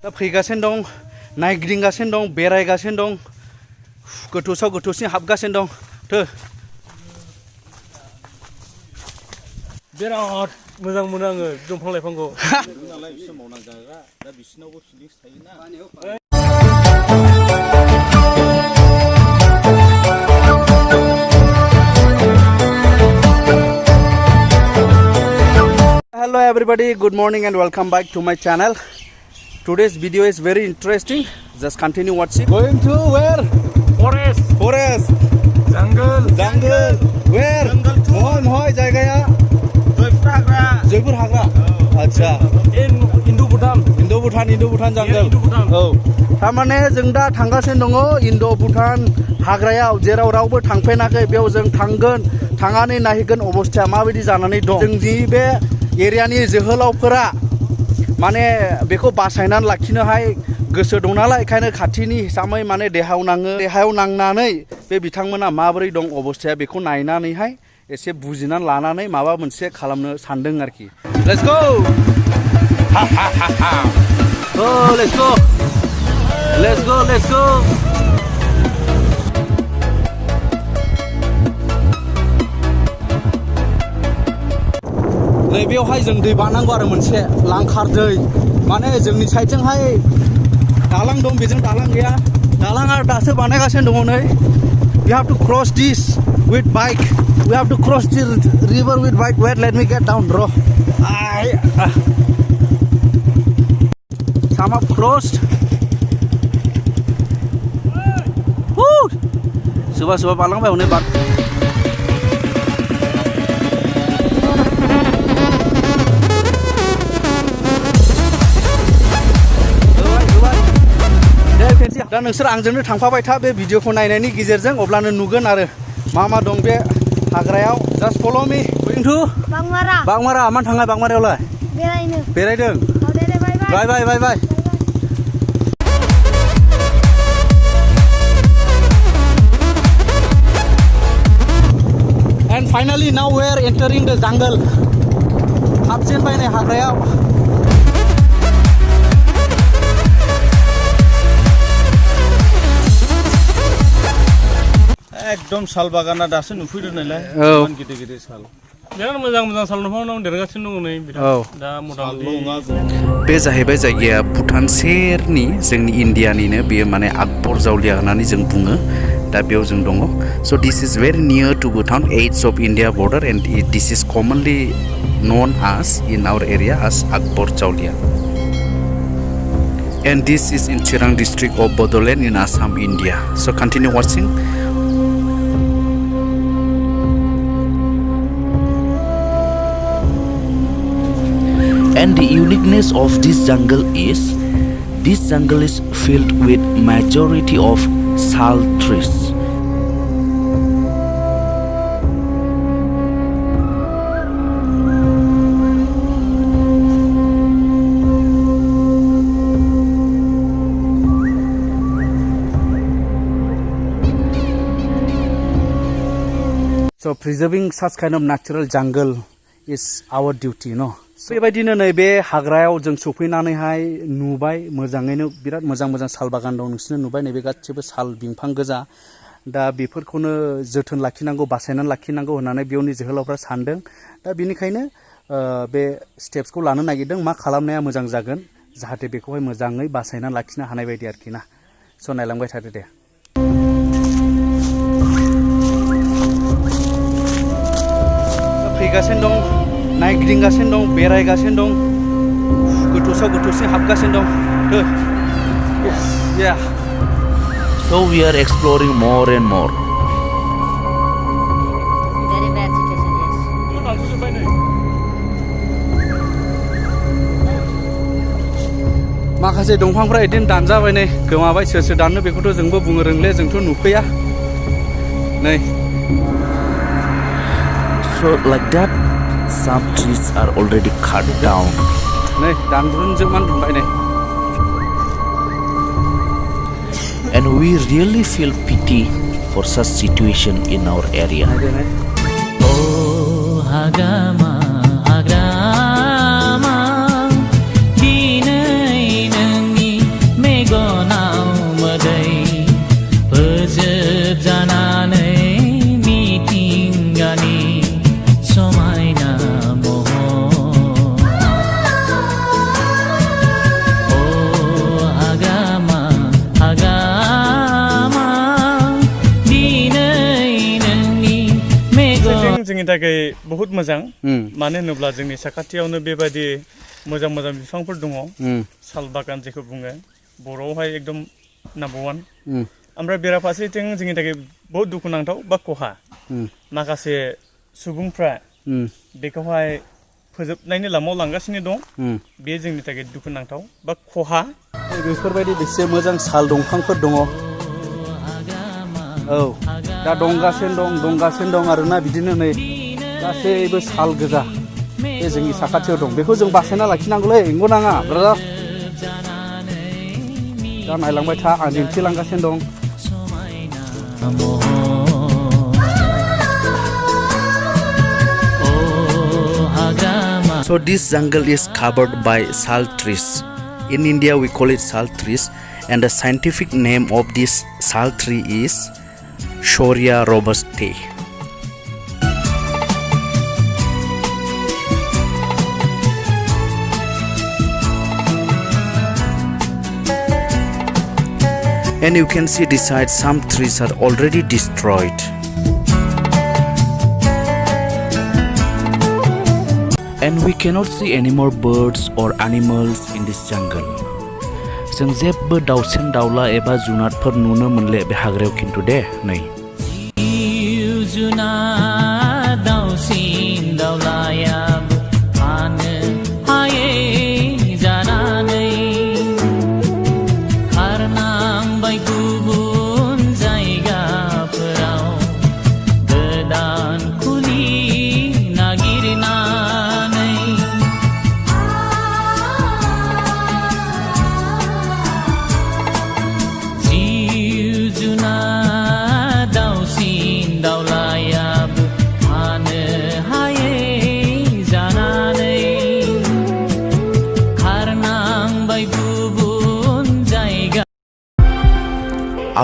दा फैगासिनो दं नायगिदिंगासिनो दं बेरायगासिनो दं गोथौसाव गोथौसिन हाबगासिनो दं थो बिराद मोजां मोनो आङो दंफां लाइफांखौ नालाय समाव नांजाग्रा दा बिसिनावबो फिलिंस थायोना Hello everybody, good morning and welcome back to my channel. Today's video is very interesting. Just continue watching. Going to where? Forest. Jungle. Where? Mohoi jagaya. Jaipur Hagra. Acha. Indo-Bhutan jungle. Oh. Tamane जों दा थांगासिनो दङ इन्ड'-भुटान हाग्रायाव जेराव रावबो थांफेराखै बेयाव जों थांगोन थांनानै नायहैगोन अबस्थाया माबायदि जानानै दं जोंनि बे एरियानि जोहोलावफोरा माने बेखौ बासायनानै लाखिनोहाय गोसो दं नालाय ओंखायनो खाथिनि हिसाबै माने देहायाव नांनानै बे बिथांमोना माबोरै दं अबस्थाया बेखौ नायनानैहाय एसे बुजिनानै लानानै माबा मोनसे खालामनो सानदों आरोखि लेट्स गो लेट्स गो नैबेयावहाय जों दै बारनांगौ आरो मोनसे लांखार दै माने जोंनि साइडजोंहाय दालां दं बेजों दालां गैया दालाङा दासो बानायगासिनो दङ नै we have to cross this with bike we have to cross the river with bike wait let me get down bro some have crossed soba बारलांबाय हनै बार दा नोंसोर आंजोंनो थांफाबाय था बे भिडिअखौ नायनायनि गेजेरजों अब्लानो नुगोन आरो मा दं बे हाग्रायाव जास्ट फल' मी गोइं टु बागमारा मानो थाङा बागमारायावलाय बेरायदों बाय and finally now we are entering the jungle हाबजेनबाय नै हाग्रायाव एकदम साल बागाना दासो नुफैदों नालाय गिदिर साल बिराद मोजां साल दंफां देरगासिनो दङ नै दा मथा-मथि बे जाहैबाय जायगाया भुटान सेरनि जोंनि इन्डियानिनो बेयो माने आगबर जावलिया होननानै जों बुङो दा बेयाव जों दङ स' this is very near to Bhutan edge of India border and this is commonly known as in our area as Agbor Jaolia and this is in Chirang District of Bodoland in Assam, India. So continue watching. And the uniqueness of this jungle is filled with majority of sal trees. So preserving such kind of natural jungle is our duty, no? बेबायदिनो नैबे हाग्रायाव जों सफैनानैहाय नुबाय मोजाङैनो बिराद मोजां साल बागान दं नोंसोरनो नुबाय नैबे गासिबो साल बिफां गोजा दा बेफोरखौनो जोथोन लाखिनांगौ बासायनानै लाखिनांगौ होननानै बेयावनि जोहोलावफ्रा सानदों दा बेनिखायनो बे स्टेप्सखौ लानो नागिरदों मा खालामनाया मोजां जागोन जाहाथे बेखौहाय मोजाङै बासायनानै लाखिनो हानाय बायदि आरोखि ना स' नायलांबाय थादो दे फैगासिनो दं नायगिदिंगासिनो दं बेरायगासिनो दं गोथौसाव गोथौसिन हाबगासिनो दं yeah so we are exploring more and more very bad situation yes माखासे दंफांफ्रा इदिनो दानजाबाय नै गोमाबाय सोर दाननो बेखौथ' जोंबो बुंनो रोंले जोंथ' नुफैया नै so like that some trees are already cut down नै दानब्रुनजोबनानै दोनबाय नै and we really feel pity for such situation in our area oh hagama hagrama dinai nangi जोंनि थाखाय बहुत मोजां मानो होनोब्ला जोंनि साखाथियावनो बेबायदि मोजां मोजां बिफांफोर दङ साल बागान जेखौ बुङो बर'आवहाय एकदम नाम्बार 1 ओमफ्राय बेराफारसेथिं जोंनि थाखाय बहुत दुखुनांथाव बा खहा माखासे सुबुंफ्रा बेखौहाय फोजोबनायनि लामायाव लांगासिनो दं बे जोंनि थाखाय दुखुनांथाव बा खहा बेफोरबायदि बेसे मोजां साल दंफांफोर दङ औ दा दंगासिनो दं आरोना बिदिनो नै गासैबो साल गोजा बे जोंनि साखाथियाव दं बेखौ जों बासायना लाखिनांगौलै नंगौ नाङा ब्रादार दा नायलांबाय था आं दिन्थिलांगासिनो दं So this jungle is covered by sal trees. In India we call it sal trees and the scientific name of this sal tree is Shoria robustae. And you can see this side some trees are already destroyed. And we cannot see any more birds or animals in this jungle. जों जेबो दाउसेन दाउला एबा जुनारफोर नुनो मोनले बे हाग्रायाव खिन्थु दे नै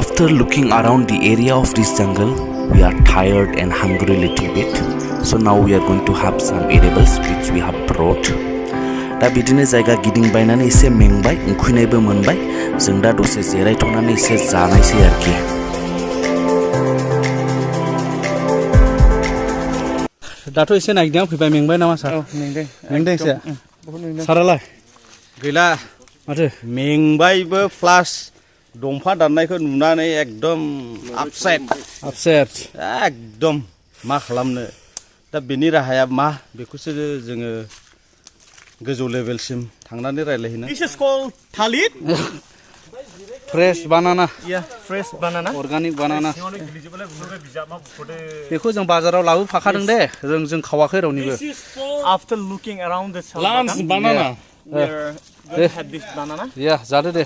After looking around the area of this jungle, we are tired and hungry a little bit. So now we are going to have some edibles which we have brought. दा बिदिनो जायगा गिदिंबायनानै एसे मेंबाय उखैनायबो मोनबाय जों दा दसे जिरायथ'नानै एसे जानायसै आरोखि दाथ' एसे नायगिदिंना फैबाय मेंबाय नामा सार मेंदों एसे सारालाय गैला माथो मेंबायबो प्लास दंफां दाननायखौ नुनानै एकदम आपसेट एकदम मा खालामनो दा बेनि राहाया मा बेखौसो जोङो गोजौ लेभेलसिम थांनानै रायलायहैनो This is called थालिर फ्रेश बानाना fresh banana अर्गानिक बानाना बेखौ जों बाजाराव लाबोफाखादों दे जों खावाखै रावनिबो After looking around the Lance banana we had this banana जादो दे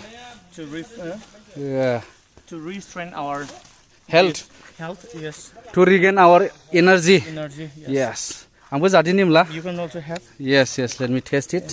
to restrain our health yes to regain our energy yes आंबो जादिनि होमब्ला you can also have yes let me taste it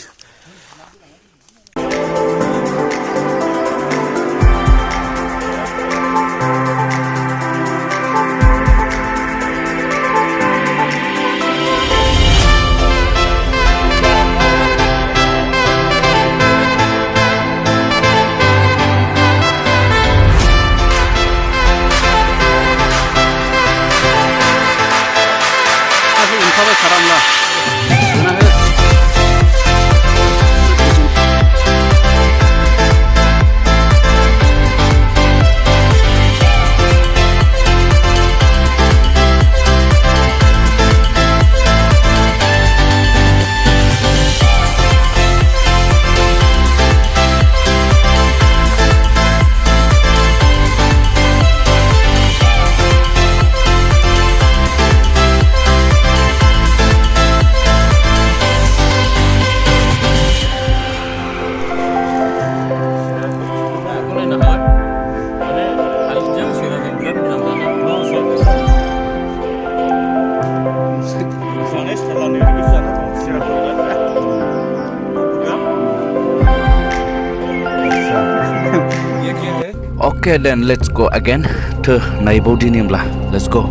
Okay, then let's go again to Naibodinimla. Let's go.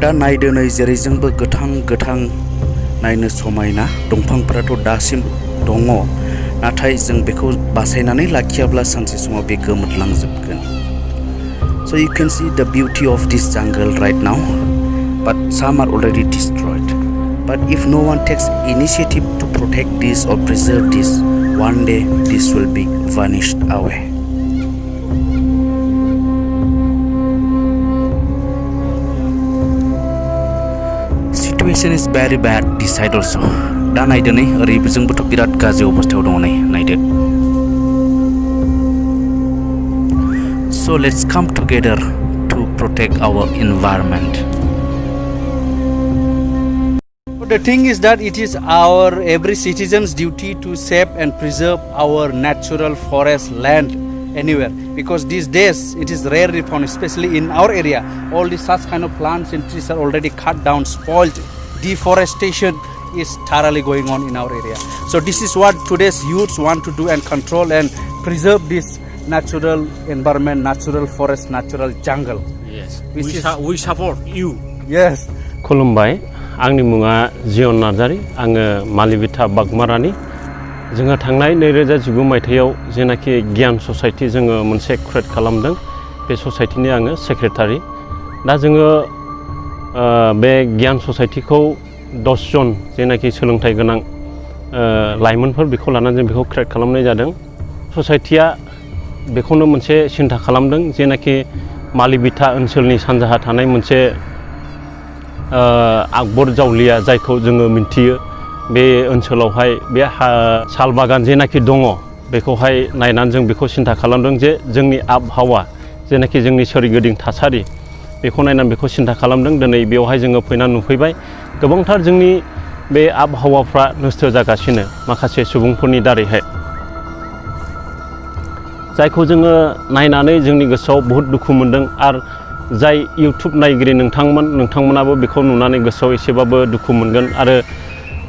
दा नायदो नै जेरैजोंबो गोथां नायनो समायना दंफांफोराथ' दासिम दङ नाथाय जों बेखौ बासायनानै लाखियाब्ला सानसे समाव बे गोमोरलांजोबगोन. So you can see the beauty of this jungle right now, but some are already destroyed. But if no one takes initiative to protect this or preserve this, one day this will be vanished away. Situation is very bad this side also. दा नायदो नै ओरैजोंबोथ' बिराद गाज्रि अबस्थायाव दङ नै नायदो. So let's come together to protect our environment. The thing is that it is our every citizen's duty to save and preserve our natural forest land anywhere, because these days it is rarely found, especially in our area. All these such kind of plants and trees are already cut down, spoiled. Deforestation is thoroughly going on in our area. So this is what today's youths want to do and control and preserve this natural environment, natural forest, natural jungle. Yes. We support you. Yes. खुलुमबाय आंनि मुङा जियन नार्जारी आङो मालिबिथा बागमारानि जोङो थांनाय 2019 मायथाइयाव जेनाखि गियान society जोङो मोनसे क्रिएट खालामदों बे ससाइटिनि आङो सेक्रेटारि दा जोङो बे गियान ससाइटिखौ 10 जन जेनाखि सोलोंथाइ गोनां लाइमोनफोर बेखौ लानानै जों बेखौ क्रिएट खालामनाय जादों ससाइटिया बेखौनो मोनसे सिन्था खालामदों जेनाखि मालिबिथा ओनसोलनि सानजाहा थानाय मोनसे आगबर जावलिया जायखौ जोङो मिन्थियो बे ओनसोलावहाय बे साल बागान जेनाखि दङ बेखौहाय नायनानै जों बेखौ सिन्था खालामदों जे जोंनि आबहावा जेनाखि जोंनि सोरगिदिं थासारि बेखौ नायनानै बेखौ सिन्था खालामदों दिनै बेवहाय जोङो फैनानै नुफैबाय गोबांथार जोंनि बे आबहावाफ्रा नस्थ' जागासिनो माखासे सुबुंफोरनि दारैहाय जायखौ जोङो नायनानै जोंनि गोसोआव बहुत दुखु मोनदों आरो जाय इउट्युब नायगिरि नोंथांमोनाबो बेखौ नुनानै गोसोआव एसेबाबो दुखु मोनगोन आरो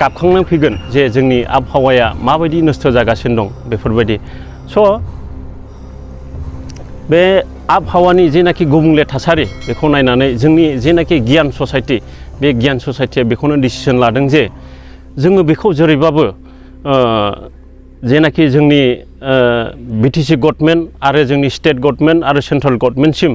गाबखांनाय फैगोन जे जोंनि आबहावाया माबायदि नस्थ' जागासिनो दं बेफोरबायदि स' बे आबहावानि जेनाखि गुबुंले थासारि बेखौ नायनानै जोंनि जेनाखि गियान ससाइटि बे गियान ससाइटिया बेखौनो डिसिसन लादों जे जोङो बेखौ जेरैबाबो जेनाखि जोंनि बिटिसि गभर्नमेन्ट आरो जोंनि स्टेट गभर्नमेन्ट आरो सेन्ट्रेल गभर्नमेन्टसिम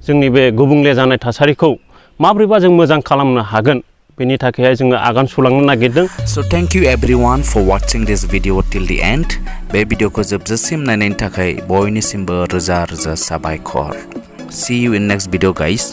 जोंनि बे गुबुंले जानाय थासारिखौ माब्रैबा जों मोजां खालामनो हागोन बेनि थाखायहाय जोङो आगान सुरलांनो नागिरदों So thank you everyone for watching this video till the end. बे भिडिअखौ जोबजासिम नायनायनि थाखाय बयनिसिमबो रोजा रोजा साबायखर. See you in next video guys.